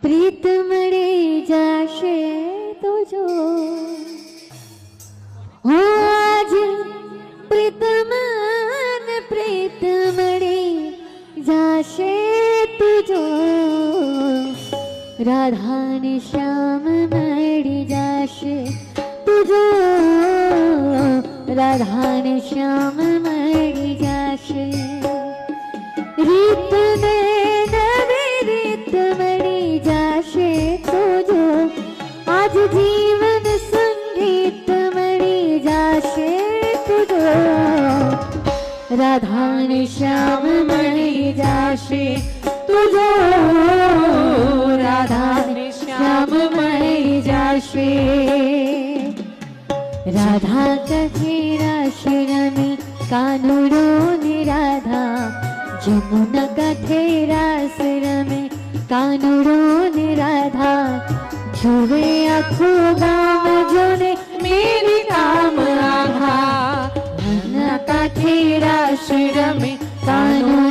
प्रीत मળી જાશે તો જો આજ પ્રીત મળી જાશે તો જો રાધા ને શ્યામ મળી જાશે તો જો રાધા ને શ્યામ મળી જાશે રીત ને નવી રીત મળી જાશે તો જો આજ જીવન સંગીત મળી જાશે તો જો રાધા ને શ્યામ મળી જાશે તો જો રાધા ને શ્યામ મળી જાશે राधा कथे राशि रमे कानुड़ो ने राधा जमुना कथे रास रमे कानुड़ो ने राधा जुए आखो गाम जोने मेरी काम आधा जमुना कथे राशि रमे कानुड़ो